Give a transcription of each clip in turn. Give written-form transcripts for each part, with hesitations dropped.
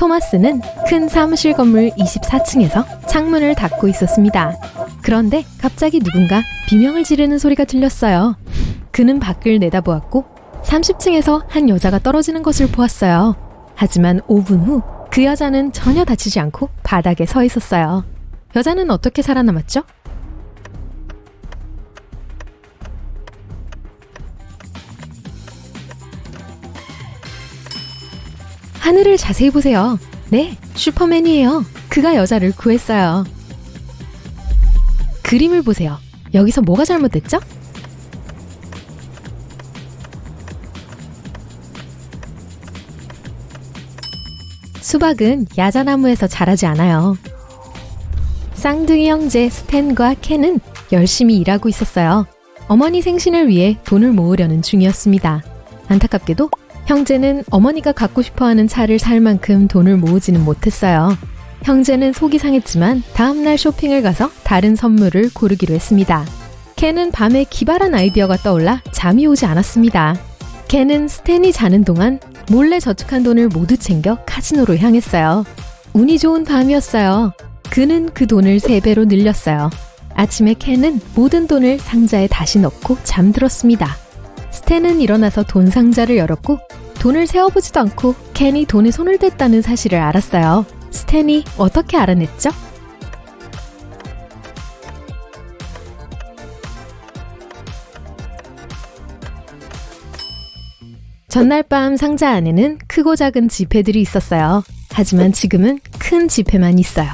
토마스는 큰 사무실 건물 24층에서 창문을 닫고 있었습니다. 그런데 갑자기 누군가 비명을 지르는 소리가 들렸어요. 그는 밖을 내다보았고 30층에서 한 여자가 떨어지는 것을 보았어요. 하지만 5분 후 그 여자는 전혀 다치지 않고 바닥에 서 있었어요. 여자는 어떻게 살아남았죠? 하늘을 자세히 보세요. 네, 슈퍼맨이에요. 그가 여자를 구했어요. 그림을 보세요. 여기서 뭐가 잘못됐죠? 수박은 야자나무에서 자라지 않아요. 쌍둥이 형제 스탠과 켄은 열심히 일하고 있었어요. 어머니 생신을 위해 돈을 모으려는 중이었습니다. 안타깝게도 형제는 어머니가 갖고 싶어하는 차를 살 만큼 돈을 모으지는 못했어요. 형제는 속이 상했지만 다음날 쇼핑을 가서 다른 선물을 고르기로 했습니다. 켄은 밤에 기발한 아이디어가 떠올라 잠이 오지 않았습니다. 켄은 스탠이 자는 동안 몰래 저축한 돈을 모두 챙겨 카지노로 향했어요. 운이 좋은 밤이었어요. 그는 그 돈을 3배로 늘렸어요. 아침에 켄은 모든 돈을 상자에 다시 넣고 잠들었습니다. 스탠은 일어나서 돈 상자를 열었고 돈을 세어보지도 않고 켄이 돈에 손을 댔다는 사실을 알았어요. 스탠이 어떻게 알아냈죠? 전날 밤 상자 안에는 크고 작은 지폐들이 있었어요. 하지만 지금은 큰 지폐만 있어요.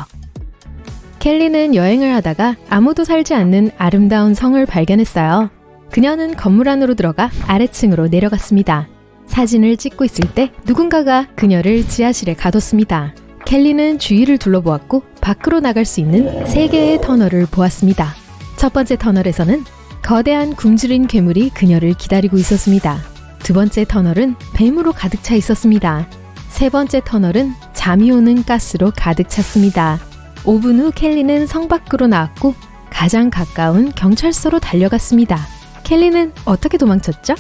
켈리는 여행을 하다가 아무도 살지 않는 아름다운 성을 발견했어요. 그녀는 건물 안으로 들어가 아래층으로 내려갔습니다. 사진을 찍고 있을 때 누군가가 그녀를 지하실에 가뒀습니다. 켈리는 주위를 둘러보았고 밖으로 나갈 수 있는 3개의 터널을 보았습니다. 첫 번째 터널에서는 거대한 굶주린 괴물이 그녀를 기다리고 있었습니다. 두 번째 터널은 뱀으로 가득 차 있었습니다. 세 번째 터널은 잠이 오는 가스로 가득 찼습니다. 5분 후 켈리는 성 밖으로 나왔고 가장 가까운 경찰서로 달려갔습니다. 켈리는 어떻게 도망쳤죠?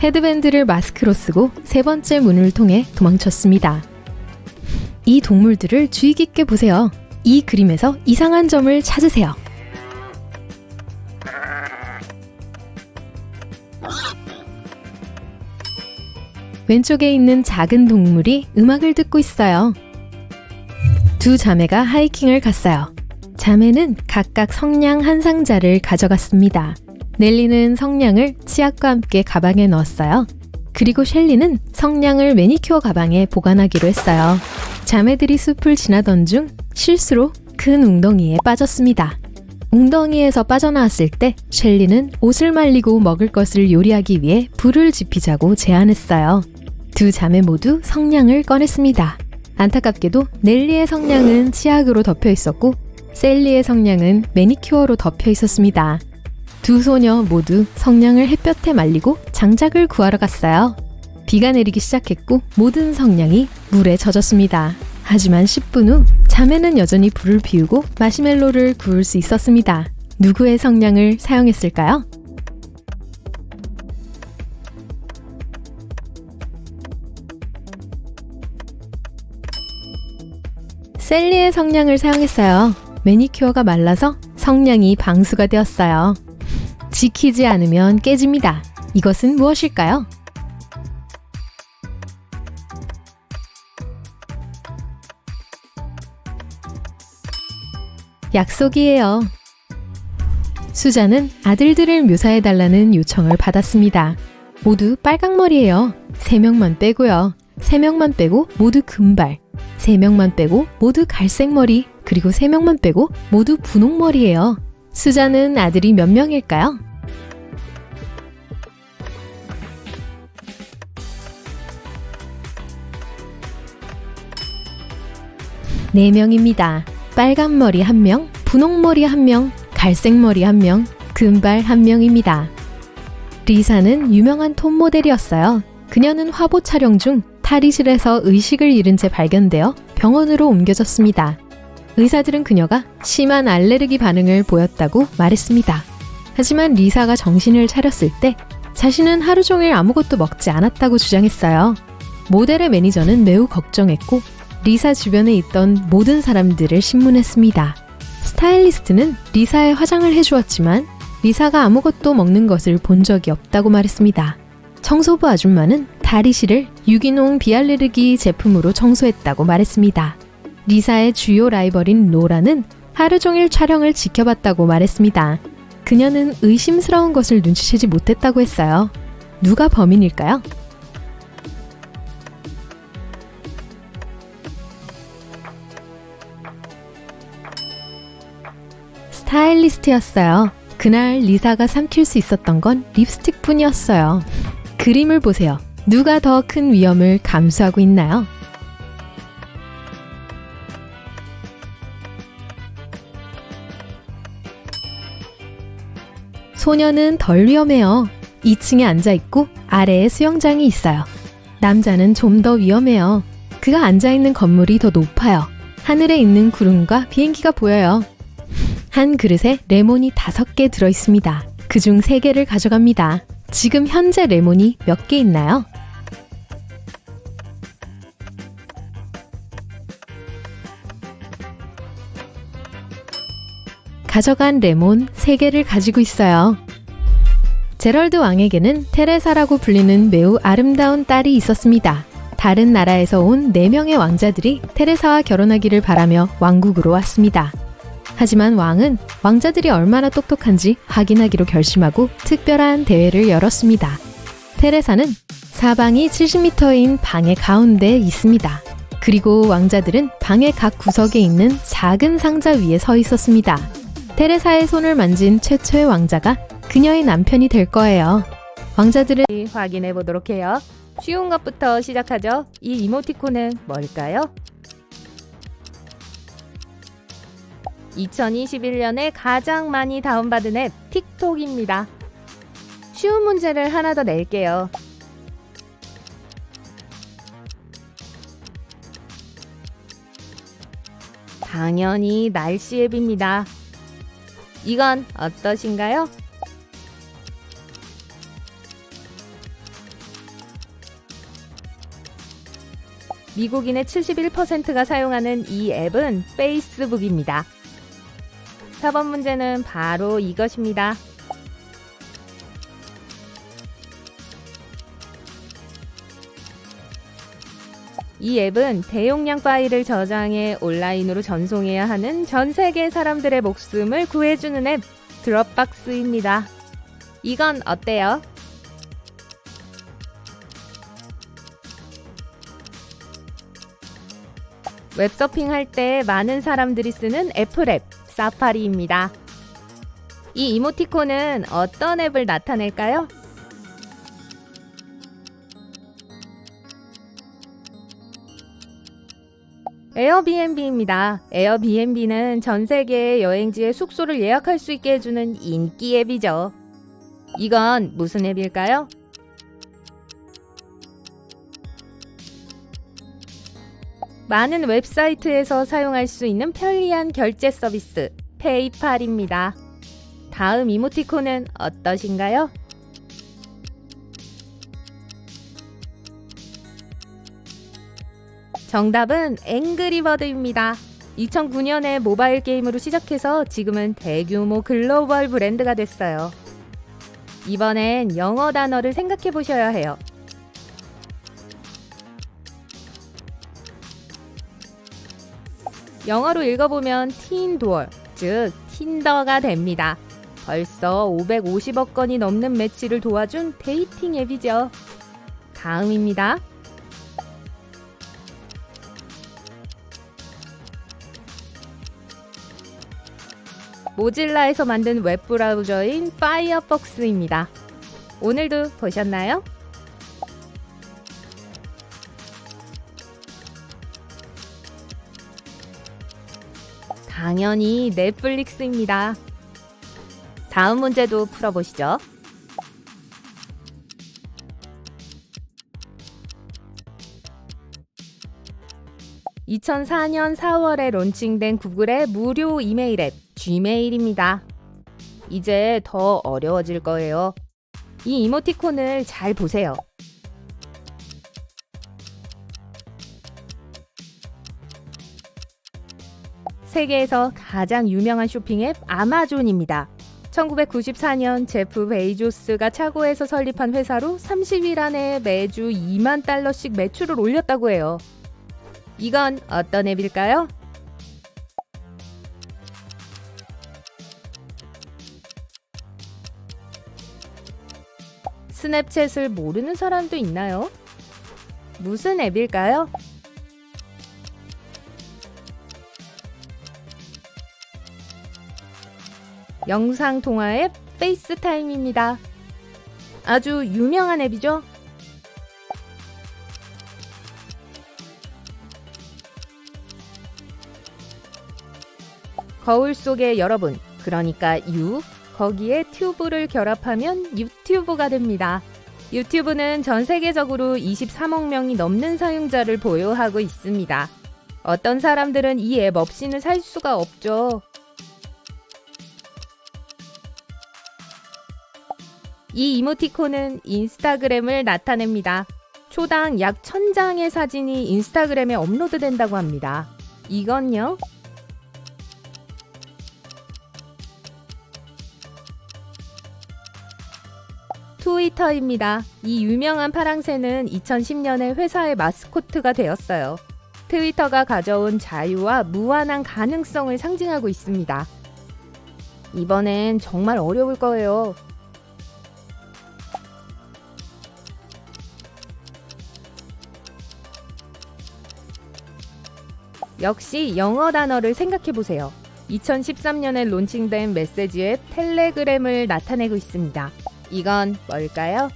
헤드밴드를 마스크로 쓰고 3번째 문을 통해 도망쳤습니다. 이 동물들을 주의 깊게 보세요. 이 그림에서 이상한 점을 찾으세요. 왼쪽에 있는 작은 동물이 음악을 듣고 있어요. 두 자매가 하이킹을 갔어요. 자매는 각각 성냥 한 상자를 가져갔습니다. 넬리는 성냥을 치약과 함께 가방에 넣었어요. 그리고 셸리는 성냥을 매니큐어 가방에 보관하기로 했어요. 자매들이 숲을 지나던 중 실수로 큰 웅덩이에 빠졌습니다. 웅덩이에서 빠져나왔을 때 셸리는 옷을 말리고 먹을 것을 요리하기 위해 불을 지피자고 제안했어요. 두 자매 모두 성냥을 꺼냈습니다. 안타깝게도 넬리의 성냥은 치약으로 덮여 있었고 셀리의 성냥은 매니큐어로 덮여 있었습니다. 두 소녀 모두 성냥을 햇볕에 말리고 장작을 구하러 갔어요. 비가 내리기 시작했고 모든 성냥이 물에 젖었습니다. 하지만 10분 후 자매는 여전히 불을 피우고 마시멜로를 구울 수 있었습니다. 누구의 성냥을 사용했을까요? 셀리의 성냥을 사용했어요. 매니큐어가 말라서 성냥이 방수가 되었어요. 지키지 않으면 깨집니다. 이것은 무엇일까요? 약속이에요. 수자는 아들들을 묘사해달라는 요청을 받았습니다. 모두 빨강머리예요. 3명만 빼고요. 3명만 빼고 모두 금발, 3명만 빼고 모두 갈색머리, 그리고 3명만 빼고 모두 분홍머리예요. 수자는 아들이 몇 명일까요? 네 명입니다. 빨간머리 1명, 분홍머리 1명, 갈색머리 1명, 금발 1명입니다. 리사는 유명한 톱 모델이었어요. 그녀는 화보 촬영 중 탈의실에서 의식을 잃은 채 발견되어 병원으로 옮겨졌습니다. 의사들은 그녀가 심한 알레르기 반응을 보였다고 말했습니다. 하지만 리사가 정신을 차렸을 때 자신은 하루 종일 아무것도 먹지 않았다고 주장했어요. 모델의 매니저는 매우 걱정했고 리사 주변에 있던 모든 사람들을 신문했습니다. 스타일리스트는 리사의 화장을 해주었지만 리사가 아무것도 먹는 것을 본 적이 없다고 말했습니다. 청소부 아줌마는 다리실을 유기농 비알레르기 제품으로 청소했다고 말했습니다. 리사의 주요 라이벌인 노라는 하루 종일 촬영을 지켜봤다고 말했습니다. 그녀는 의심스러운 것을 눈치채지 못했다고 했어요. 누가 범인일까요? 스타일리스트였어요. 그날 리사가 삼킬 수 있었던 건 립스틱 뿐이었어요. 그림을 보세요. 누가 더 큰 위험을 감수하고 있나요? 소녀는 덜 위험해요. 2층에 앉아있고 아래에 수영장이 있어요. 남자는 좀 더 위험해요. 그가 앉아있는 건물이 더 높아요. 하늘에 있는 구름과 비행기가 보여요. 한 그릇에 레몬이 5개 들어있습니다. 그중 3개를 가져갑니다. 지금 현재 레몬이 몇 개 있나요? 가져간 레몬 3개를 가지고 있어요. 제럴드 왕에게는 테레사라고 불리는 매우 아름다운 딸이 있었습니다. 다른 나라에서 온 4명의 왕자들이 테레사와 결혼하기를 바라며 왕국으로 왔습니다. 하지만 왕은 왕자들이 얼마나 똑똑한지 확인하기로 결심하고 특별한 대회를 열었습니다. 테레사는 사방이 70m인 방의 가운데에 있습니다. 그리고 왕자들은 방의 각 구석에 있는 작은 상자 위에 서 있었습니다. 테레사의 손을 만진 최초의 왕자가 그녀의 남편이 될 거예요. 왕자들은 확인해 보도록 해요. 쉬운 것부터 시작하죠. 이 이모티콘은 뭘까요? 2021년에 가장 많이 다운받은 앱 틱톡입니다. 쉬운 문제를 하나 더 낼게요. 당연히 날씨 앱입니다. 이건 어떠신가요? 미국인의 71%가 사용하는 이 앱은 페이스북입니다. 4번 문제는 바로 이것입니다. 이 앱은 대용량 파일을 저장해 온라인으로 전송해야 하는 전 세계 사람들의 목숨을 구해주는 앱 드롭박스입니다. 이건 어때요? 웹서핑할 때 많은 사람들이 쓰는 애플 앱 사파리입니다. 이 이모티콘은 어떤 앱을 나타낼까요? 에어비앤비입니다. 에어비앤비는 전 세계의 여행지의 숙소를 예약할 수 있게 해주는 인기 앱이죠. 이건 무슨 앱일까요? 많은 웹사이트에서 사용할 수 있는 편리한 결제 서비스 페이팔입니다. 다음 이모티콘은 어떠신가요? 정답은 앵그리버드입니다. 2009년에 모바일 게임으로 시작해서 지금은 대규모 글로벌 브랜드가 됐어요. 이번엔 영어 단어를 생각해 보셔야 해요. 영어로 읽어보면 틴도어, 즉 틴더가 됩니다. 벌써 550억 건이 넘는 매치를 도와준 데이팅 앱이죠. 다음입니다. 모질라에서 만든 웹브라우저인 파이어폭스입니다. 오늘도 보셨나요? 당연히 넷플릭스입니다. 다음 문제도 풀어보시죠. (2004년 4월에) 론칭된 구글의 무료 이메일 앱 Gmail입니다. 이제 더 어려워질 거예요. 이 이모티콘을 잘 보세요. 세계에서 가장 유명한 쇼핑 앱 아마존입니다. 1994년 제프 베이조스가 차고에서 설립한 회사로 30일 안에 매주 2만 달러씩 매출을 올렸다고 해요. 이건 어떤 앱일까요? 스냅챗을 모르는 사람도 있나요? 무슨 앱일까요? 영상통화 앱 페이스타임입니다. 아주 유명한 앱이죠? 거울 속의 여러분, 그러니까 거기에 튜브를 결합하면 유튜브가 됩니다. 유튜브는 전 세계적으로 23억 명이 넘는 사용자를 보유하고 있습니다. 어떤 사람들은 이 앱 없이는 살 수가 없죠. 이 이모티콘은 인스타그램을 나타냅니다. 초당 약 1000장의 사진이 인스타그램에 업로드된다고 합니다. 이건요? 트위터입니다. 이 유명한 파랑새는 2010년에 회사의 마스코트가 되었어요. 트위터가 가져온 자유와 무한한 가능성을 상징하고 있습니다. 이번엔 정말 어려울 거예요. 역시 영어 단어를 생각해보세요. 2013년에 론칭된 메시지 앱 텔레그램을 나타내고 있습니다. 이건 뭘까요?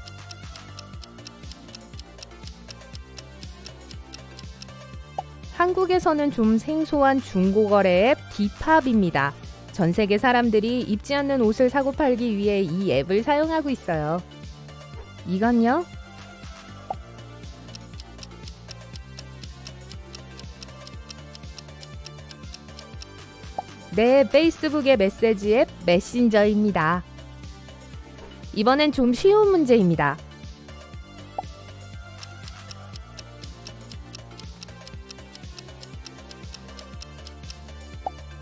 한국에서는 좀 생소한 중고거래 앱 디팝입니다. 전 세계 사람들이 입지 않는 옷을 사고 팔기 위해 이 앱을 사용하고 있어요. 이건요? 네, 페이스북의 메시지 앱 메신저입니다. 이번엔 좀 쉬운 문제입니다.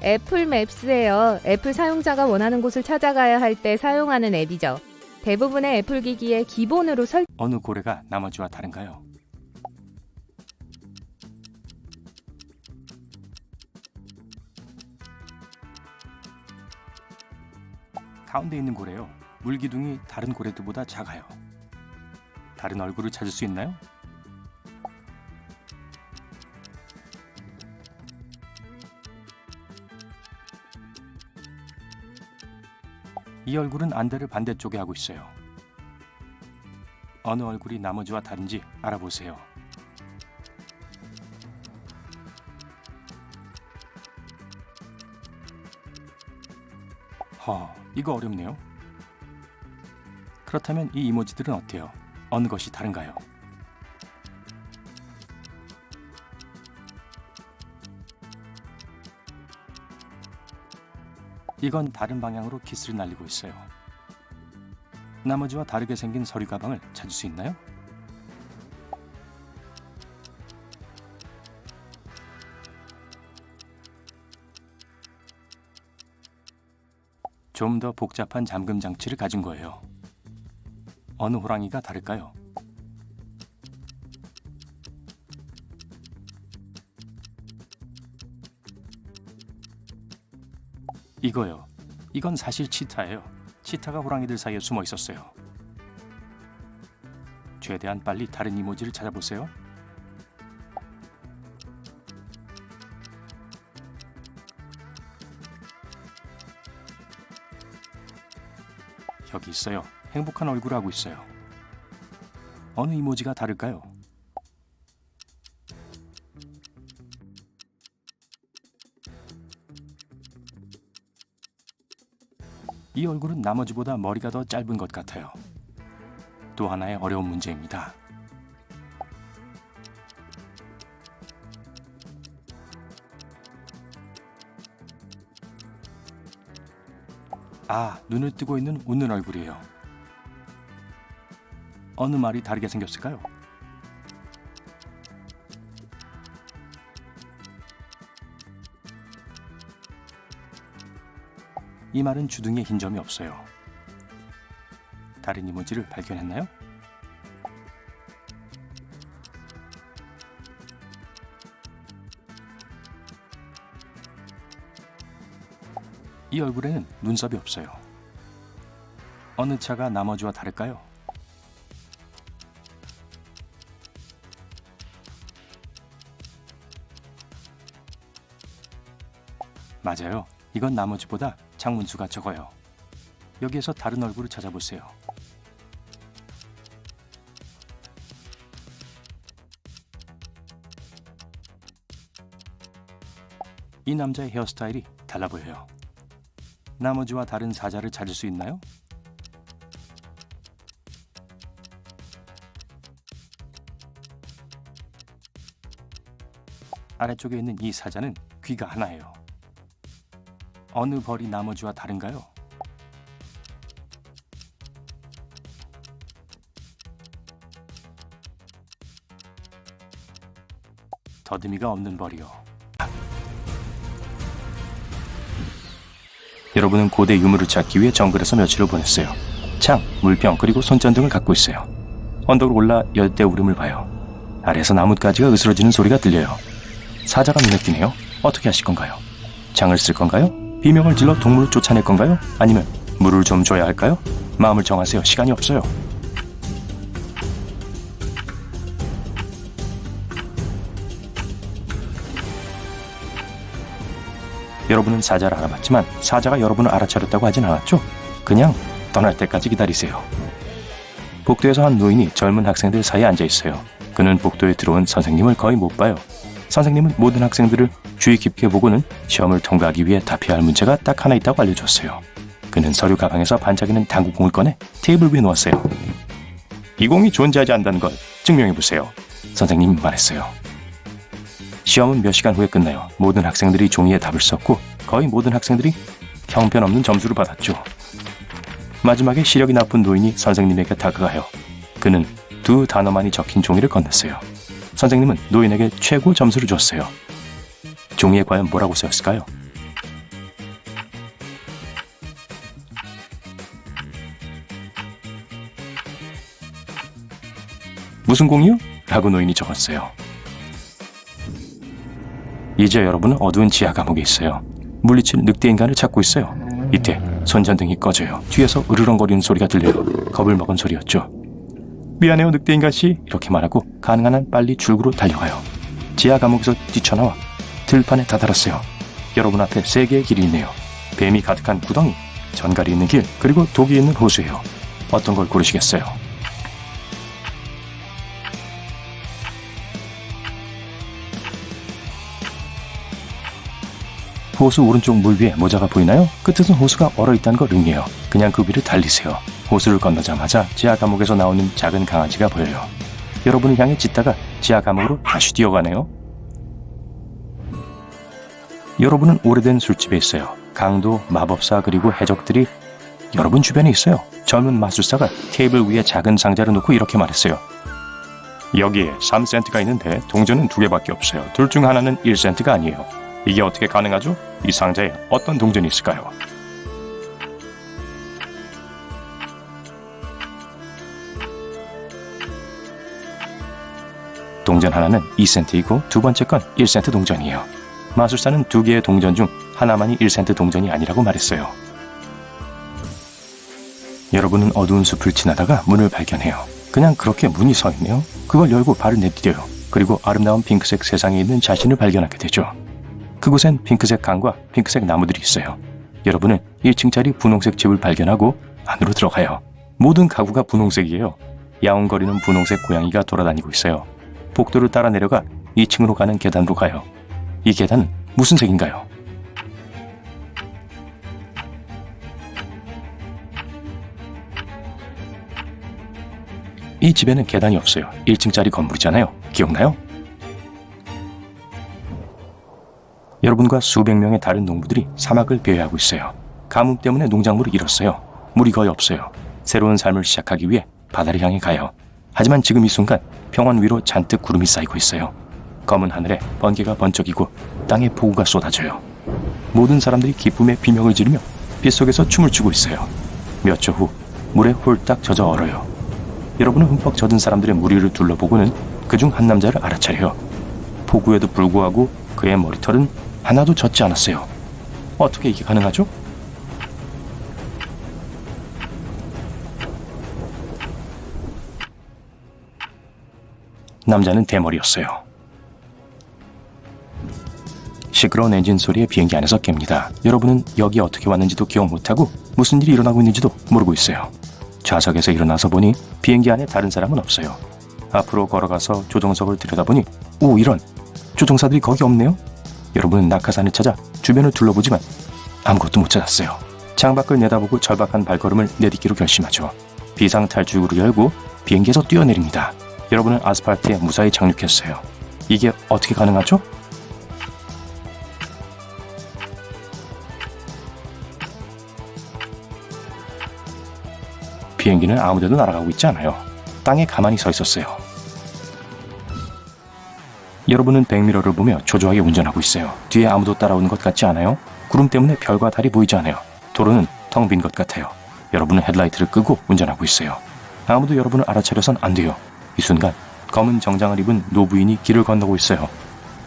애플 맵스예요. 애플 사용자가 원하는 곳을 찾아가야 할 때 사용하는 앱이죠. 대부분의 애플 기기에 기본으로 어느 고래가 나머지와 다른가요? 가운데 있는 고래요. 물기둥이 다른 고래들보다 작아요. 다른 얼굴을 찾을 수 있나요? 이 얼굴은 안대를 반대쪽에 하고 있어요. 어느 얼굴이 나머지와 다른지 알아보세요. 이거 어렵네요. 그렇다면 이 이모지들은 어때요? 어느 것이 다른가요? 이건 다른 방향으로 키스를 날리고 있어요. 나머지와 다르게 생긴 서류 가방을 찾을 수 있나요? 좀 더 복잡한 잠금 장치를 가진 거예요. 어느 호랑이가 다를까요? 이거요. 이건 사실 치타예요. 치타가 호랑이들 사이에 숨어 있었어요. 최대한 빨리 다른 이모지를 찾아보세요. 여기 있어요. 행복한 얼굴을 하고 있어요. 어느 이모지가 다를까요? 이 얼굴은 나머지보다 머리가 더 짧은 것 같아요. 또 하나의 어려운 문제입니다. 아, 눈을 뜨고 있는 웃는 얼굴이에요. 어느 말이 다르게 생겼을까요? 이 말은 주둥이에 흰 점이 없어요. 다른 이모지를 발견했나요? 이 얼굴에는 눈썹이 없어요. 어느 차가 나머지와 다를까요? 맞아요. 이건 나머지보다 장문수가 적어요. 여기에서 다른 얼굴을 찾아보세요. 이 남자의 헤어스타일이 달라 보여요. 나머지와 다른 사자를 찾을 수 있나요? 아래쪽에 있는 이 사자는 귀가 하나예요. 어느 벌이 나머지와 다른가요? 더듬이가 없는 벌이요. 여러분은 고대 유물을 찾기 위해 정글에서 며칠을 보냈어요. 창, 물병, 그리고 손전등을 갖고 있어요. 언덕을 올라 열대 우림을 봐요. 아래에서 나뭇가지가 으스러지는 소리가 들려요. 사자가 눈에 띄네요. 어떻게 하실 건가요? 창을 쓸 건가요? 비명을 질러 동물을 쫓아낼 건가요? 아니면 물을 좀 줘야 할까요? 마음을 정하세요. 시간이 없어요. 여러분은 사자를 알아봤지만 사자가 여러분을 알아차렸다고 하진 않았죠? 그냥 떠날 때까지 기다리세요. 복도에서 한 노인이 젊은 학생들 사이에 앉아 있어요. 그는 복도에 들어온 선생님을 거의 못 봐요. 선생님은 모든 학생들을 주의 깊게 보고는 시험을 통과하기 위해 답해야 할 문제가 딱 하나 있다고 알려줬어요. 그는 서류 가방에서 반짝이는 당구공을 꺼내 테이블 위에 놓았어요. 이 공이 존재하지 않는다는 걸 증명해보세요. 선생님이 말했어요. 시험은 몇 시간 후에 끝나요. 모든 학생들이 종이에 답을 썼고 거의 모든 학생들이 형편없는 점수를 받았죠. 마지막에 시력이 나쁜 노인이 선생님에게 다가가요. 그는 두 단어만이 적힌 종이를 건넸어요. 선생님은 노인에게 최고 점수를 줬어요. 종이에 과연 뭐라고 쓰였을까요? 무슨 공이요? 라고 노인이 적었어요. 이제 여러분은 어두운 지하 감옥에 있어요. 물리칠 늑대 인간을 찾고 있어요. 이때 손전등이 꺼져요. 뒤에서 으르렁거리는 소리가 들려요. 겁을 먹은 소리였죠. 미안해요 늑대 인간씨, 이렇게 말하고 가능한 한 빨리 출구로 달려가요. 지하 감옥에서 뛰쳐나와 들판에 다다랐어요. 여러분 앞에 3개의 길이 있네요. 뱀이 가득한 구덩이, 전갈이 있는 길, 그리고 독이 있는 호수예요. 어떤 걸 고르시겠어요? 호수 오른쪽 물 위에 모자가 보이나요? 끝에서 호수가 얼어있다는 걸 의미해요. 그냥 그 위를 달리세요. 호수를 건너자마자 지하 감옥에서 나오는 작은 강아지가 보여요. 여러분을 향해 짖다가 지하 감옥으로 다시 뛰어가네요. 여러분은 오래된 술집에 있어요. 강도, 마법사, 그리고 해적들이 여러분 주변에 있어요. 젊은 마술사가 테이블 위에 작은 상자를 놓고 이렇게 말했어요. 여기에 3센트가 있는데 동전은 2개밖에 없어요. 둘 중 하나는 1센트가 아니에요. 이게 어떻게 가능하죠? 이 상자에 어떤 동전이 있을까요? 동전 하나는 2센트이고 두 번째 건 1센트 동전이에요. 마술사는 2개의 동전 중 하나만이 1센트 동전이 아니라고 말했어요. 여러분은 어두운 숲을 지나다가 문을 발견해요. 그냥 그렇게 문이 서 있네요. 그걸 열고 발을 내디뎌요. 그리고 아름다운 핑크색 세상에 있는 자신을 발견하게 되죠. 그곳엔 핑크색 강과 핑크색 나무들이 있어요. 여러분은 1층짜리 분홍색 집을 발견하고 안으로 들어가요. 모든 가구가 분홍색이에요. 야옹거리는 분홍색 고양이가 돌아다니고 있어요. 복도를 따라 내려가 2층으로 가는 계단으로 가요. 이 계단은 무슨 색인가요? 이 집에는 계단이 없어요. 1층짜리 건물이잖아요. 기억나요? 여러분과 수백 명의 다른 농부들이 사막을 배회하고 있어요. 가뭄 때문에 농작물을 잃었어요. 물이 거의 없어요. 새로운 삶을 시작하기 위해 바다를 향해 가요. 하지만 지금 이 순간 평원 위로 잔뜩 구름이 쌓이고 있어요. 검은 하늘에 번개가 번쩍이고 땅에 폭우가 쏟아져요. 모든 사람들이 기쁨의 비명을 지르며 빗속에서 춤을 추고 있어요. 몇 초 후 물에 홀딱 젖어 얼어요. 여러분은 흠뻑 젖은 사람들의 무리를 둘러보고는 그중 한 남자를 알아차려요. 폭우에도 불구하고 그의 머리털은 하나도 젖지 않았어요. 어떻게 이게 가능하죠? 남자는 대머리였어요. 시끄러운 엔진 소리에 비행기 안에서 깹니다. 여러분은 여기 어떻게 왔는지도 기억 못하고 무슨 일이 일어나고 있는지도 모르고 있어요. 좌석에서 일어나서 보니 비행기 안에 다른 사람은 없어요. 앞으로 걸어가서 조종석을 들여다보니 오, 이런! 조종사들이 거기 없네요? 여러분은 낙하산을 찾아 주변을 둘러보지만 아무것도 못 찾았어요. 창밖을 내다보고 절박한 발걸음을 내딛기로 결심하죠. 비상탈출구를 열고 비행기에서 뛰어내립니다. 여러분은 아스팔트에 무사히 착륙했어요. 이게 어떻게 가능하죠? 비행기는 아무데도 날아가고 있지 않아요. 땅에 가만히 서 있었어요. 여러분은 백미러를 보며 초조하게 운전하고 있어요. 뒤에 아무도 따라오는 것 같지 않아요? 구름 때문에 별과 달이 보이지 않아요. 도로는 텅 빈 것 같아요. 여러분은 헤드라이트를 끄고 운전하고 있어요. 아무도 여러분을 알아차려선 안 돼요. 이 순간 검은 정장을 입은 노부인이 길을 건너고 있어요.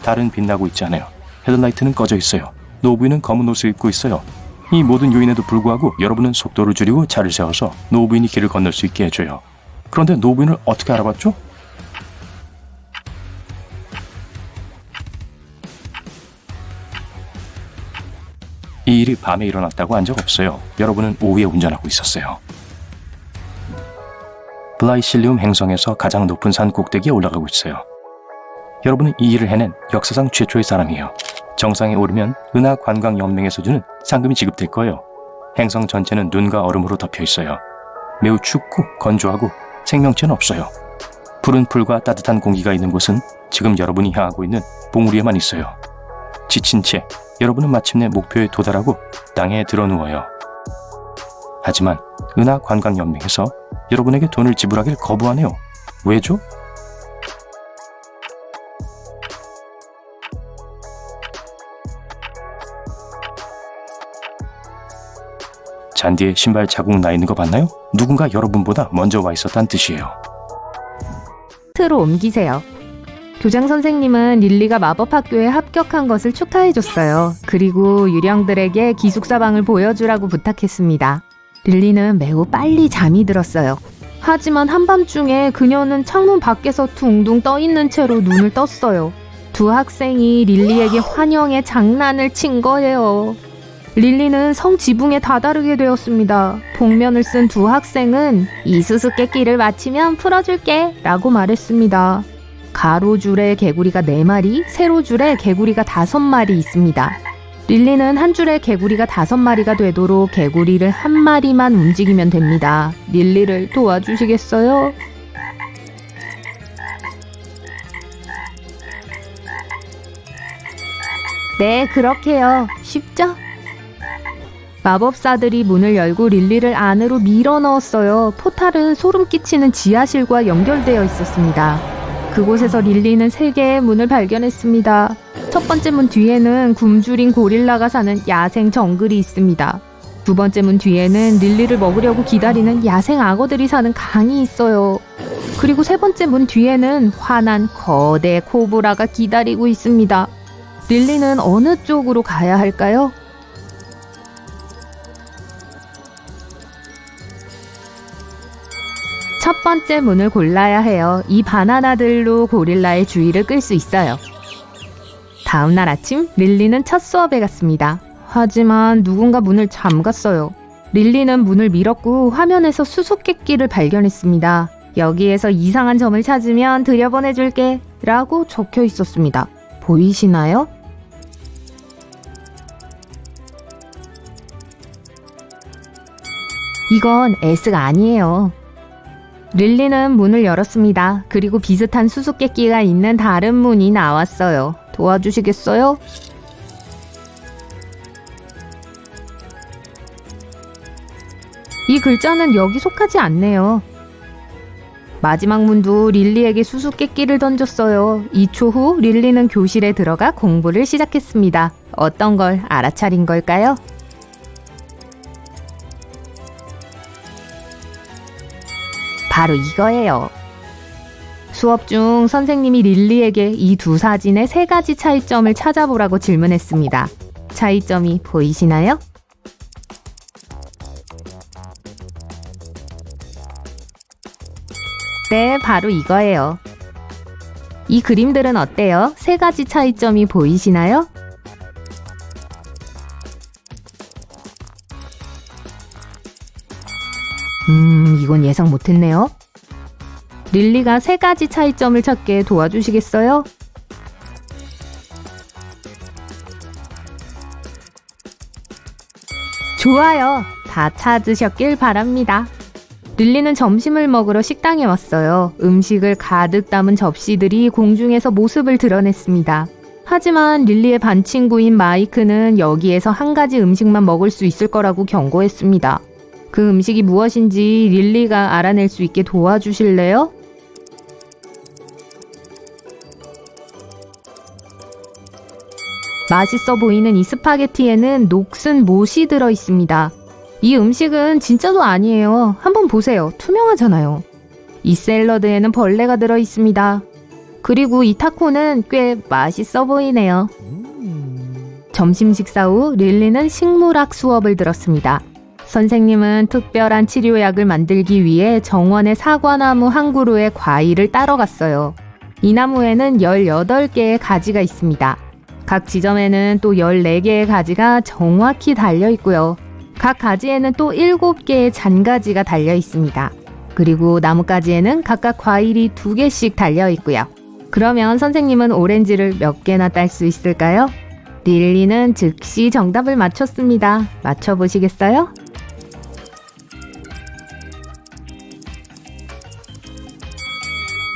달은 빛나고 있지 않아요. 헤드라이트는 꺼져 있어요. 노부인은 검은 옷을 입고 있어요. 이 모든 요인에도 불구하고 여러분은 속도를 줄이고 차를 세워서 노부인이 길을 건널 수 있게 해줘요. 그런데 노부인을 어떻게 알아봤죠? 이 일이 밤에 일어났다고 한 적 없어요. 여러분은 오후에 운전하고 있었어요. 블라이실리움 행성에서 가장 높은 산 꼭대기에 올라가고 있어요. 여러분은 이 일을 해낸 역사상 최초의 사람이에요. 정상에 오르면 은하관광연맹에서 주는 상금이 지급될 거예요. 행성 전체는 눈과 얼음으로 덮여 있어요. 매우 춥고 건조하고 생명체는 없어요. 푸른 풀과 따뜻한 공기가 있는 곳은 지금 여러분이 향하고 있는 봉우리에만 있어요. 지친 채 여러분은 마침내 목표에 도달하고 땅에 드러누워요. 하지만 은하관광연맹에서 여러분에게 돈을 지불하길 거부하네요. 왜죠? 잔디에 신발 자국 나 있는 거 봤나요? 누군가 여러분보다 먼저 와 있었다는 뜻이에요. 트로 옮기세요. 교장 선생님은 릴리가 마법학교에 합격한 것을 축하해줬어요. 그리고 유령들에게 기숙사방을 보여주라고 부탁했습니다. 릴리는 매우 빨리 잠이 들었어요. 하지만 한밤중에 그녀는 창문 밖에서 둥둥 떠있는 채로 눈을 떴어요. 두 학생이 릴리에게 환영의 장난을 친 거예요. 릴리는 성 지붕에 다다르게 되었습니다. 복면을 쓴 두 학생은 이 수수께끼를 맞히면 풀어줄게 라고 말했습니다. 가로줄에 개구리가 4마리, 세로줄에 개구리가 5마리 있습니다. 릴리는 한 줄에 개구리가 5마리가 되도록 개구리를 한 마리만 움직이면 됩니다. 릴리를 도와주시겠어요? 네, 그렇게요. 쉽죠? 마법사들이 문을 열고 릴리를 안으로 밀어 넣었어요. 포탈은 소름 끼치는 지하실과 연결되어 있었습니다. 그곳에서 릴리는 3개의 문을 발견했습니다. 첫 번째 문 뒤에는 굶주린 고릴라가 사는 야생 정글이 있습니다. 두 번째 문 뒤에는 릴리를 먹으려고 기다리는 야생 악어들이 사는 강이 있어요. 그리고 세 번째 문 뒤에는 화난 거대 코브라가 기다리고 있습니다. 릴리는 어느 쪽으로 가야 할까요? 첫 번째 문을 골라야 해요. 이 바나나들로 고릴라의 주의를 끌 수 있어요. 다음 날 아침 릴리는 첫 수업에 갔습니다. 하지만 누군가 문을 잠갔어요. 릴리는 문을 밀었고 화면에서 수수께끼를 발견했습니다. 여기에서 이상한 점을 찾으면 들여보내줄게 라고 적혀 있었습니다. 보이시나요? 이건 S가 아니에요. 릴리는 문을 열었습니다. 그리고 비슷한 수수께끼가 있는 다른 문이 나왔어요. 도와주시겠어요? 이 글자는 여기 속하지 않네요. 마지막 문도 릴리에게 수수께끼를 던졌어요. 2초 후 릴리는 교실에 들어가 공부를 시작했습니다. 어떤 걸 알아차린 걸까요? 바로 이거예요. 수업 중 선생님이 릴리에게 이 두 사진의 3가지 차이점을 찾아보라고 질문했습니다. 차이점이 보이시나요? 네, 바로 이거예요. 이 그림들은 어때요? 3가지 차이점이 보이시나요? 이건 예상 못했네요. 릴리가 3가지 차이점을 찾게 도와주시겠어요? 좋아요. 다 찾으셨길 바랍니다. 릴리는 점심을 먹으러 식당에 왔어요. 음식을 가득 담은 접시들이 공중에서 모습을 드러냈습니다. 하지만 릴리의 반 친구인 마이크는 여기에서 한 가지 음식만 먹을 수 있을 거라고 경고했습니다. 그 음식이 무엇인지 릴리가 알아낼 수 있게 도와주실래요? 맛있어 보이는 이 스파게티에는 녹슨 못이 들어 있습니다. 이 음식은 진짜도 아니에요. 한번 보세요. 투명하잖아요. 이 샐러드에는 벌레가 들어 있습니다. 그리고 이 타코는 꽤 맛있어 보이네요. 점심 식사 후 릴리는 식물학 수업을 들었습니다. 선생님은 특별한 치료약을 만들기 위해 정원의 사과나무 한 그루의 과일을 따러 갔어요. 이 나무에는 18개의 가지가 있습니다. 각 지점에는 또 14개의 가지가 정확히 달려 있고요. 각 가지에는 또 7개의 잔가지가 달려 있습니다. 그리고 나뭇가지에는 각각 과일이 2개씩 달려 있고요. 그러면 선생님은 오렌지를 몇 개나 딸 수 있을까요? 릴리는 즉시 정답을 맞췄습니다. 맞춰보시겠어요?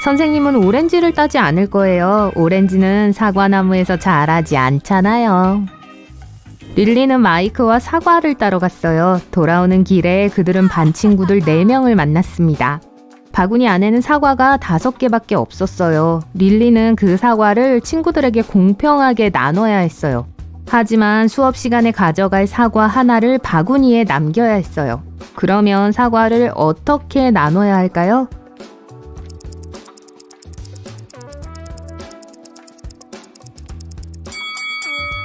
선생님은 오렌지를 따지 않을 거예요. 오렌지는 사과나무에서 자라지 않잖아요. 릴리는 마이크와 사과를 따러 갔어요. 돌아오는 길에 그들은 반 친구들 4명을 만났습니다. 바구니 안에는 사과가 5개밖에 없었어요. 릴리는 그 사과를 친구들에게 공평하게 나눠야 했어요. 하지만 수업 시간에 가져갈 사과 하나를 바구니에 남겨야 했어요. 그러면 사과를 어떻게 나눠야 할까요?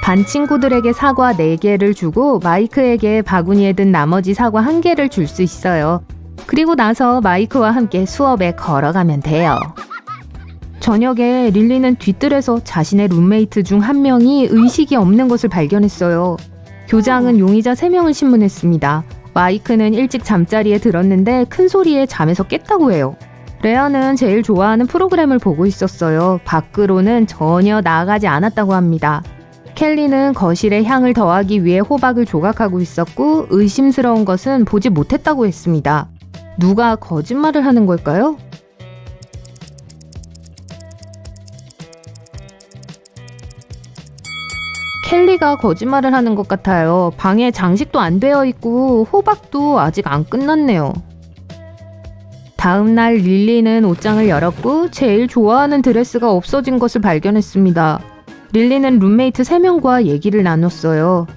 반 친구들에게 사과 4개를 주고 마이크에게 바구니에 든 나머지 사과 1개를 줄 수 있어요. 그리고 나서 마이크와 함께 수업에 걸어가면 돼요. 저녁에 릴리는 뒤뜰에서 자신의 룸메이트 중 한 명이 의식이 없는 것을 발견했어요. 교장은 용의자 3명을 신문했습니다. 마이크는 일찍 잠자리에 들었는데 큰 소리에 잠에서 깼다고 해요. 레아는 제일 좋아하는 프로그램을 보고 있었어요. 밖으로는 전혀 나가지 않았다고 합니다. 켈리는 거실에 향을 더하기 위해 호박을 조각하고 있었고 의심스러운 것은 보지 못했다고 했습니다. 누가 거짓말을 하는 걸까요? 켈리가 거짓말을 하는 것 같아요. 방에 장식도 안 되어 있고 호박도 아직 안 끝났네요. 다음 날 릴리는 옷장을 열었고 제일 좋아하는 드레스가 없어진 것을 발견했습니다. 릴리는 룸메이트 3명과 얘기를 나눴어요.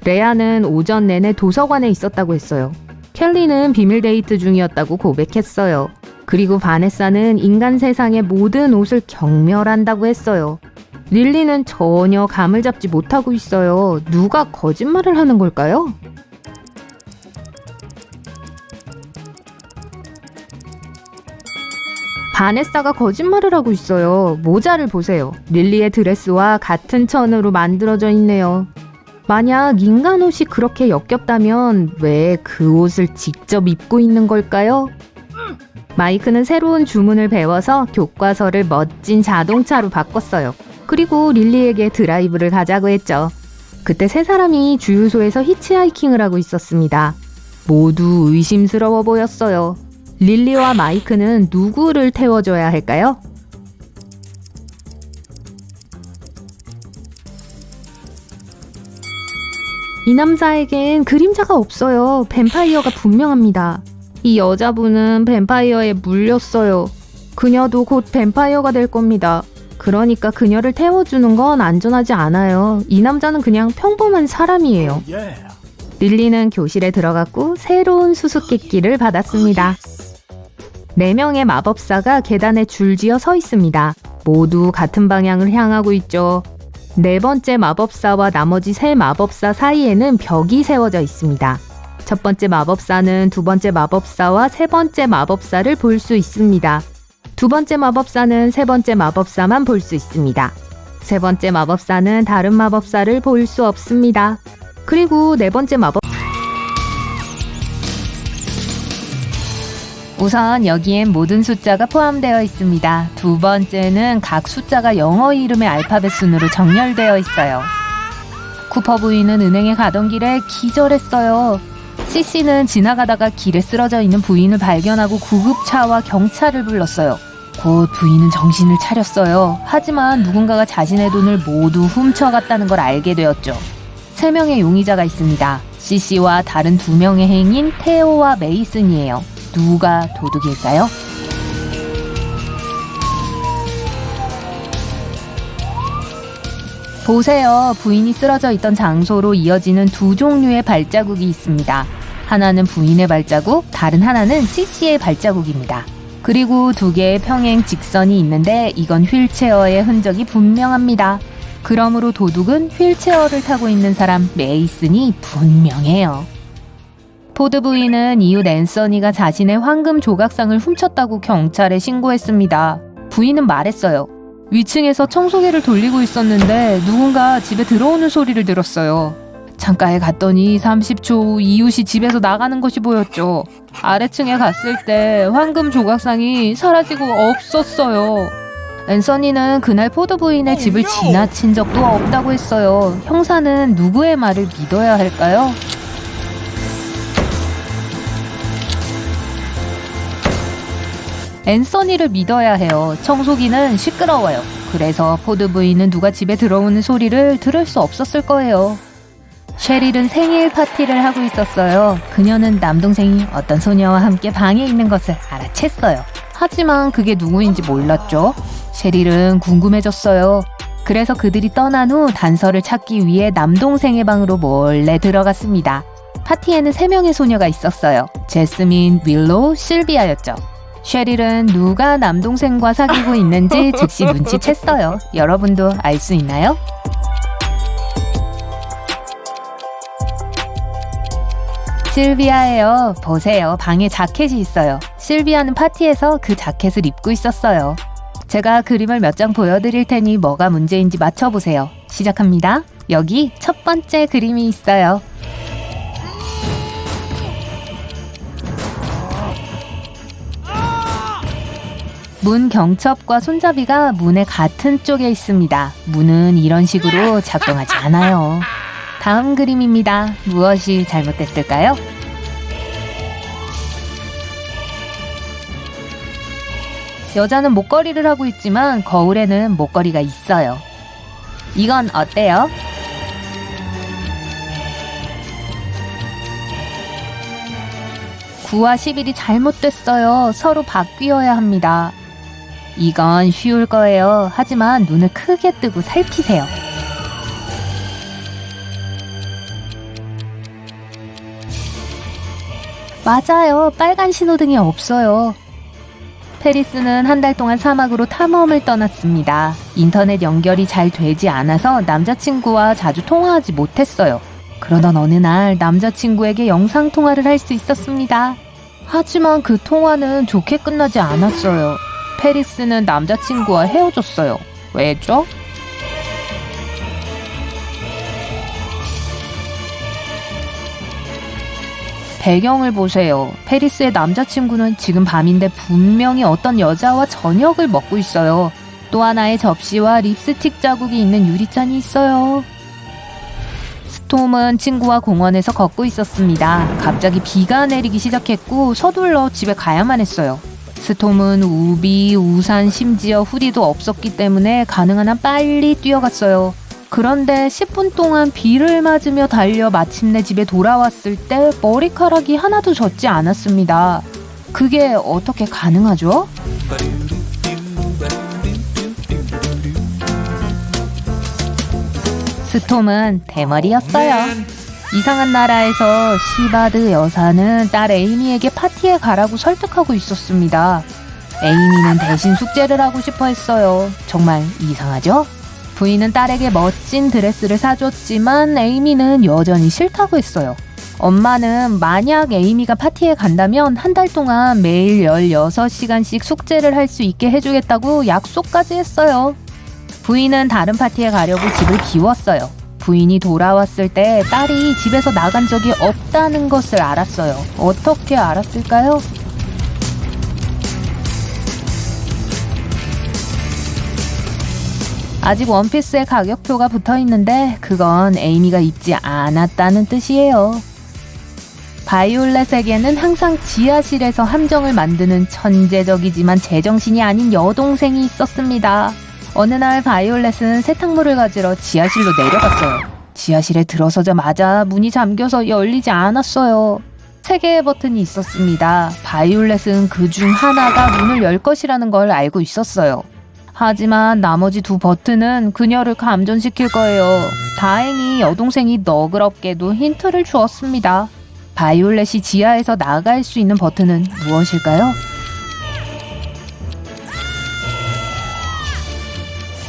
레아는 오전 내내 도서관에 있었다고 했어요. 켈리는 비밀 데이트 중이었다고 고백했어요. 그리고 바네사는 인간 세상의 모든 옷을 경멸한다고 했어요. 릴리는 전혀 감을 잡지 못하고 있어요. 누가 거짓말을 하는 걸까요? 바네사가 거짓말을 하고 있어요. 모자를 보세요. 릴리의 드레스와 같은 천으로 만들어져 있네요. 만약 인간 옷이 그렇게 역겹다면 왜 그 옷을 직접 입고 있는 걸까요? 마이크는 새로운 주문을 배워서 교과서를 멋진 자동차로 바꿨어요. 그리고 릴리에게 드라이브를 가자고 했죠. 그때 3사람이 주유소에서 히치하이킹을 하고 있었습니다. 모두 의심스러워 보였어요. 릴리와 마이크는 누구를 태워줘야 할까요? 이 남자에겐 그림자가 없어요. 뱀파이어가 분명합니다. 이 여자분은 뱀파이어에 물렸어요. 그녀도 곧 뱀파이어가 될 겁니다. 그러니까 그녀를 태워주는 건 안전하지 않아요. 이 남자는 그냥 평범한 사람이에요. 릴리는 교실에 들어갔고 새로운 수수께끼를 받았습니다. 4명의 마법사가 계단에 줄지어 서 있습니다. 모두 같은 방향을 향하고 있죠. 4번째 마법사와 나머지 3 마법사 사이에는 벽이 세워져 있습니다. 첫 번째 마법사는 두 번째 마법사와 세 번째 마법사를 볼 수 있습니다. 두 번째 마법사는 세 번째 마법사만 볼 수 있습니다. 세 번째 마법사는 다른 마법사를 볼 수 없습니다. 그리고 4번째 마법 우선 여기엔 모든 숫자가 포함되어 있습니다. 두 번째는 각 숫자가 영어 이름의 알파벳 순으로 정렬되어 있어요. 쿠퍼 부인은 은행에 가던 길에 기절했어요. CC는 지나가다가 길에 쓰러져 있는 부인을 발견하고 구급차와 경찰을 불렀어요. 곧 부인은 정신을 차렸어요. 하지만 누군가가 자신의 돈을 모두 훔쳐갔다는 걸 알게 되었죠. 3명의 용의자가 있습니다. CC와 다른 2명의 행인 테오와 메이슨이에요. 누가 도둑일까요? 보세요. 부인이 쓰러져 있던 장소로 이어지는 2 종류의 발자국이 있습니다. 하나는 부인의 발자국, 다른 하나는 CC의 발자국입니다. 그리고 2개의 평행 직선이 있는데 이건 휠체어의 흔적이 분명합니다. 그러므로 도둑은 휠체어를 타고 있는 사람 메이슨이 분명해요. 포드 부인은 이웃 앤서니가 자신의 황금 조각상을 훔쳤다고 경찰에 신고했습니다. 부인은 말했어요. 위층에서 청소기를 돌리고 있었는데 누군가 집에 들어오는 소리를 들었어요. 창가에 갔더니 30초 후 이웃이 집에서 나가는 것이 보였죠. 아래층에 갔을 때 황금 조각상이 사라지고 없었어요. 앤서니는 그날 포드 부인의 집을 지나친 적도 없다고 했어요. 형사는 누구의 말을 믿어야 할까요? 앤서니를 믿어야 해요. 청소기는 시끄러워요. 그래서 포드 부인은 누가 집에 들어오는 소리를 들을 수 없었을 거예요. 셰릴은 생일 파티를 하고 있었어요. 그녀는 남동생이 어떤 소녀와 함께 방에 있는 것을 알아챘어요. 하지만 그게 누구인지 몰랐죠. 셰릴은 궁금해졌어요. 그래서 그들이 떠난 후 단서를 찾기 위해 남동생의 방으로 몰래 들어갔습니다. 파티에는 3명의 소녀가 있었어요. 제스민, 윌로우, 실비아였죠. 셰릴은 누가 남동생과 사귀고 있는지 즉시 눈치챘어요. 여러분도 알 수 있나요? 실비아예요. 보세요. 방에 자켓이 있어요. 실비아는 파티에서 그 자켓을 입고 있었어요. 제가 그림을 몇 장 보여드릴 테니 뭐가 문제인지 맞춰보세요. 시작합니다. 여기 첫 번째 그림이 있어요. 문 경첩과 손잡이가 문의 같은 쪽에 있습니다. 문은 이런 식으로 작동하지 않아요. 다음 그림입니다. 무엇이 잘못됐을까요? 여자는 목걸이를 하고 있지만 거울에는 목걸이가 있어요. 이건 어때요? (9와 11이) 잘못됐어요. 서로 바뀌어야 합니다. 이건 쉬울 거예요. 하지만 눈을 크게 뜨고 살피세요. 맞아요. 빨간 신호등이 없어요. 페리스는 한 달 동안 사막으로 탐험을 떠났습니다. 인터넷 연결이 잘 되지 않아서 남자친구와 자주 통화하지 못했어요. 그러던 어느 날 남자친구에게 영상통화를 할 수 있었습니다. 하지만 그 통화는 좋게 끝나지 않았어요. 페리스는 남자친구와 헤어졌어요. 왜죠? 배경을 보세요. 페리스의 남자친구는 지금 밤인데 분명히 어떤 여자와 저녁을 먹고 있어요. 또 하나의 접시와 립스틱 자국이 있는 유리잔이 있어요. 스톰은 친구와 공원에서 걷고 있었습니다. 갑자기 비가 내리기 시작했고 서둘러 집에 가야만 했어요. 스톰은 우비, 우산, 심지어 후디도 없었기 때문에 가능한 한 빨리 뛰어갔어요. 그런데 10분 동안 비를 맞으며 달려 마침내 집에 돌아왔을 때 머리카락이 하나도 젖지 않았습니다. 그게 어떻게 가능하죠? 스톰은 대머리였어요. 이상한 나라에서 시바드 여사는 딸 에이미에게 파티에 가라고 설득하고 있었습니다. 에이미는 대신 숙제를 하고 싶어 했어요. 정말 이상하죠? 부인은 딸에게 멋진 드레스를 사줬지만 에이미는 여전히 싫다고 했어요. 엄마는 만약 에이미가 파티에 간다면 한 달 동안 매일 16시간씩 숙제를 할 수 있게 해주겠다고 약속까지 했어요. 부인은 다른 파티에 가려고 집을 비웠어요. 부인이 돌아왔을 때 딸이 집에서 나간 적이 없다는 것을 알았어요. 어떻게 알았을까요? 아직 원피스에 가격표가 붙어있는데 그건 에이미가 입지 않았다는 뜻이에요. 바이올렛에게는 항상 지하실에서 함정을 만드는 천재적이지만 제정신이 아닌 여동생이 있었습니다. 어느 날 바이올렛은 세탁물을 가지러 지하실로 내려갔어요. 지하실에 들어서자마자 문이 잠겨서 열리지 않았어요. 3개의 버튼이 있었습니다. 바이올렛은 그중 하나가 문을 열 것이라는 걸 알고 있었어요. 하지만 나머지 2 버튼은 그녀를 감전시킬 거예요. 다행히 여동생이 너그럽게도 힌트를 주었습니다. 바이올렛이 지하에서 나갈 수 있는 버튼은 무엇일까요?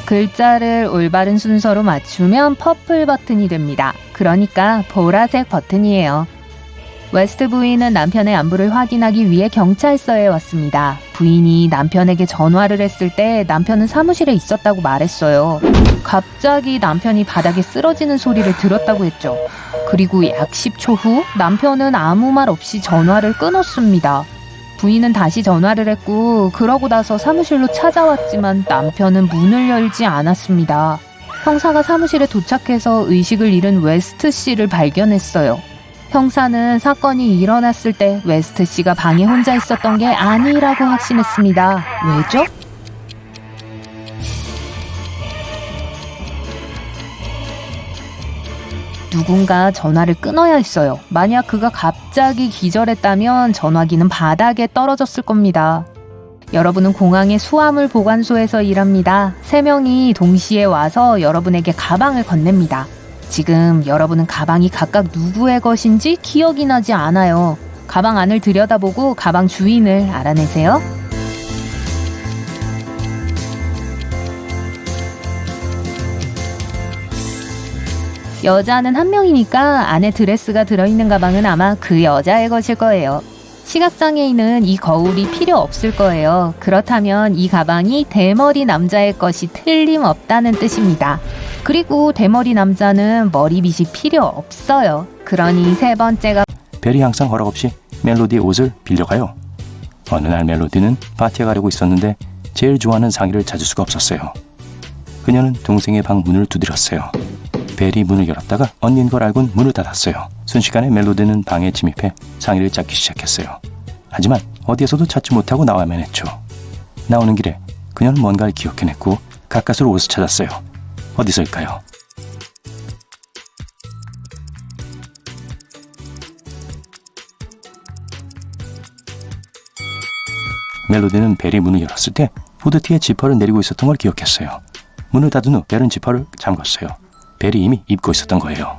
글자를 올바른 순서로 맞추면 퍼플 버튼이 됩니다. 그러니까 보라색 버튼이에요. 웨스트 부인은 남편의 안부를 확인하기 위해 경찰서에 왔습니다. 부인이 남편에게 전화를 했을 때 남편은 사무실에 있었다고 말했어요. 갑자기 남편이 바닥에 쓰러지는 소리를 들었다고 했죠. 그리고 약 10초 후 남편은 아무 말 없이 전화를 끊었습니다. 부인은 다시 전화를 했고 그러고 나서 사무실로 찾아왔지만 남편은 문을 열지 않았습니다. 형사가 사무실에 도착해서 의식을 잃은 웨스트 씨를 발견했어요. 형사는 사건이 일어났을 때 웨스트 씨가 방에 혼자 있었던 게 아니라고 확신했습니다. 왜죠? 누군가 전화를 끊어야 했어요. 만약 그가 갑자기 기절했다면 전화기는 바닥에 떨어졌을 겁니다. 여러분은 공항의 수화물 보관소에서 일합니다. 3명이 동시에 와서 여러분에게 가방을 건넵니다. 지금 여러분은 가방이 각각 누구의 것인지 기억이 나지 않아요. 가방 안을 들여다보고 가방 주인을 알아내세요. 여자는 1명이니까 안에 드레스가 들어있는 가방은 아마 그 여자의 것일 거예요. 시각장애인은 이 거울이 필요 없을 거예요. 그렇다면 이 가방이 대머리 남자의 것이 틀림없다는 뜻입니다. 그리고 대머리 남자는 머리빗이 필요 없어요. 그러니 3번째가 벨이 항상 허락 없이 멜로디의 옷을 빌려가요. 어느 날 멜로디는 파티에 가려고 있었는데 제일 좋아하는 상의를 찾을 수가 없었어요. 그녀는 동생의 방 문을 두드렸어요. 벨이 문을 열었다가 언니인 걸 알고는 문을 닫았어요. 순식간에 멜로디는 방에 침입해 상의를 찾기 시작했어요. 하지만 어디에서도 찾지 못하고 나와야만 했죠. 나오는 길에 그녀는 뭔가를 기억해냈고 가까스로 옷을 찾았어요. 어디서일까요? 멜로디는 벨이 문을 열었을 때 후드티에 지퍼를 내리고 있었던 걸 기억했어요. 문을 닫은 후 벨은 지퍼를 잠궜어요. 벨이 이미 입고 있었던 거예요.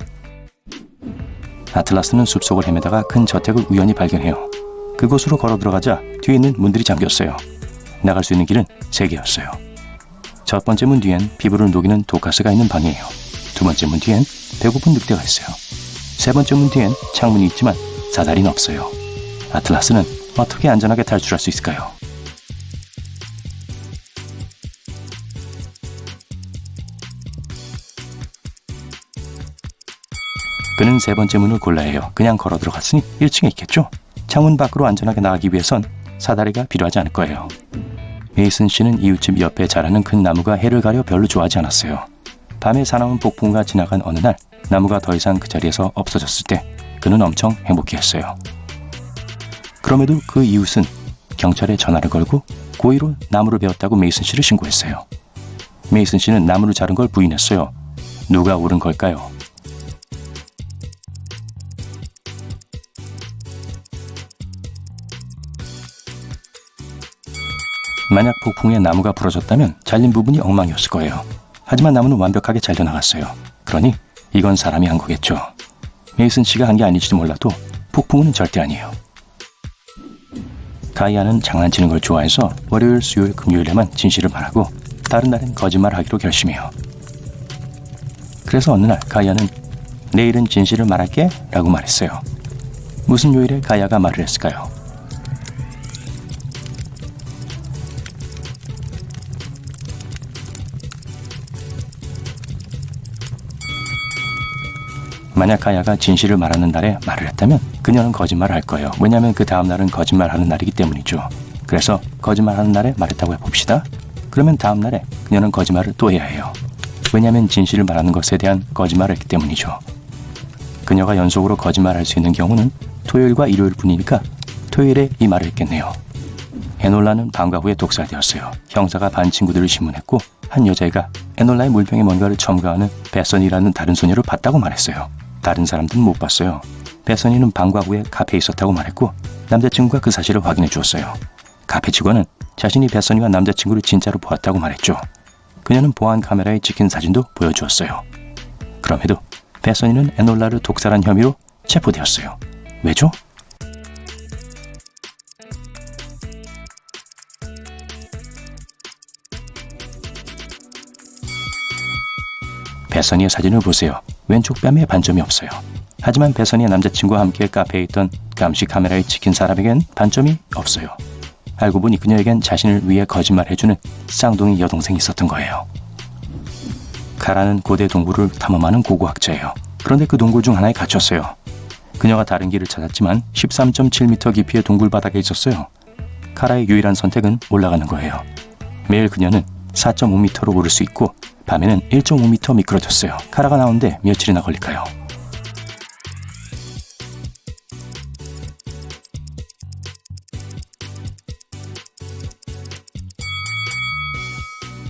아틀라스는 숲속을 헤매다가 큰 저택을 우연히 발견해요. 그곳으로 걸어 들어가자 뒤에 있는 문들이 잠겼어요. 나갈 수 있는 길은 3개였어요. 첫 번째 문 뒤엔 피부를 녹이는 독가스가 있는 방이에요. 2번째 문 뒤엔 배고픈 늑대가 있어요. 3번째 문 뒤엔 창문이 있지만 사다리는 없어요. 아틀라스는 어떻게 안전하게 탈출할 수 있을까요? 그는 3번째 문을 골라야 해요. 그냥 걸어 들어갔으니 1층에 있겠죠? 창문 밖으로 안전하게 나가기 위해선 사다리가 필요하지 않을 거예요. 메이슨 씨는 이웃집 옆에 자라는 큰 나무가 해를 가려 별로 좋아하지 않았어요. 밤에 사나운 폭풍과 지나간 어느 날 나무가 더 이상 그 자리에서 없어졌을 때 그는 엄청 행복해했어요. 그럼에도 그 이웃은 경찰에 전화를 걸고 고의로 나무를 베었다고 메이슨 씨를 신고했어요. 메이슨 씨는 나무를 자른 걸 부인했어요. 누가 옳은 걸까요? 만약 폭풍에 나무가 부러졌다면 잘린 부분이 엉망이었을 거예요. 하지만 나무는 완벽하게 잘려나갔어요. 그러니 이건 사람이 한 거겠죠. 메이슨 씨가 한 게 아닐지도 몰라도 폭풍우는 절대 아니에요. 가이아는 장난치는 걸 좋아해서 월요일, 수요일, 금요일에만 진실을 말하고 다른 날엔 거짓말하기로 결심해요. 그래서 어느 날 가이아는 내일은 진실을 말할게 라고 말했어요. 무슨 요일에 가이아가 말을 했을까요? 만약 가야가 진실을 말하는 날에 말을 했다면 그녀는 거짓말을 할 거예요. 왜냐하면 그 다음 날은 거짓말하는 날이기 때문이죠. 그래서 거짓말하는 날에 말했다고 해봅시다. 그러면 다음 날에 그녀는 거짓말을 또 해야 해요. 왜냐하면 진실을 말하는 것에 대한 거짓말을 했기 때문이죠. 그녀가 연속으로 거짓말할 수 있는 경우는 토요일과 일요일뿐이니까 토요일에 이 말을 했겠네요. 에놀라는 방과 후에 독살되었어요. 형사가 반 친구들을 신문했고 한 여자애가 에놀라의 물병에 뭔가를 첨가하는 베서니라는 다른 소녀를 봤다고 말했어요. 다른 사람들은 못 봤어요. 베서니는 방과 후에 카페에 있었다고 말했고 남자친구가 그 사실을 확인해 주었어요. 카페 직원은 자신이 베서니와 남자친구를 진짜로 보았다고 말했죠. 그녀는 보안 카메라에 찍힌 사진도 보여주었어요. 그럼에도 베서니는 에놀라를 독살한 혐의로 체포되었어요. 왜죠? 베서니의 사진을 보세요. 왼쪽 뺨에 반점이 없어요. 하지만 베서니의 남자친구와 함께 카페에 있던 감시 카메라에 찍힌 사람에겐 반점이 없어요. 알고 보니 그녀에겐 자신을 위해 거짓말해주는 쌍둥이 여동생이 있었던 거예요. 카라는 고대 동굴을 탐험하는 고고학자예요. 그런데 그 동굴 중 하나에 갇혔어요. 그녀가 다른 길을 찾았지만 13.7m 깊이의 동굴 바닥에 있었어요. 카라의 유일한 선택은 올라가는 거예요. 매일 그녀는 4.5m로 오를 수 있고 밤에는 1.5m 미끄러졌어요. 카라가 나오는데 며칠이나 걸릴까요?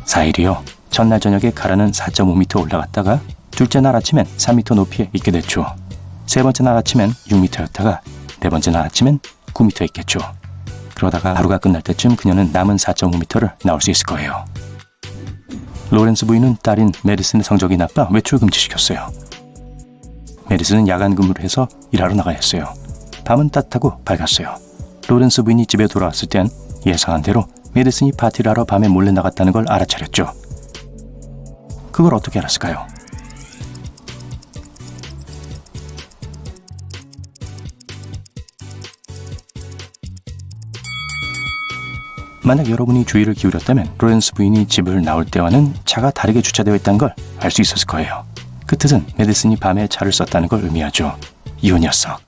(4일이요) 첫날 저녁에 카라는 4.5m 올라갔다가 둘째 날 아침엔 3m 높이에 있게 됐죠. 세 번째 날 아침엔 6m였다가 네 번째 날 아침엔 9m 있겠죠. 그러다가 하루가 끝날 때쯤 그녀는 남은 4.5m를 나올 수 있을 거예요. 로렌스 부인은 딸인 메리슨의 성적이 나빠 외출 금지시켰어요. 메리슨은 야간 근무를 해서 일하러 나가야 했어요. 밤은 따뜻하고 밝았어요. 로렌스 부인이 집에 돌아왔을 땐 예상한 대로 메리슨이 파티를 하러 밤에 몰래 나갔다는 걸 알아차렸죠. 그걸 어떻게 알았을까요? 만약 여러분이 주의를 기울였다면 로렌스 부인이 집을 나올 때와는 차가 다르게 주차되어 있다는 걸 알 수 있었을 거예요. 그 뜻은 메디슨이 밤에 차를 썼다는 걸 의미하죠. 이 녀석.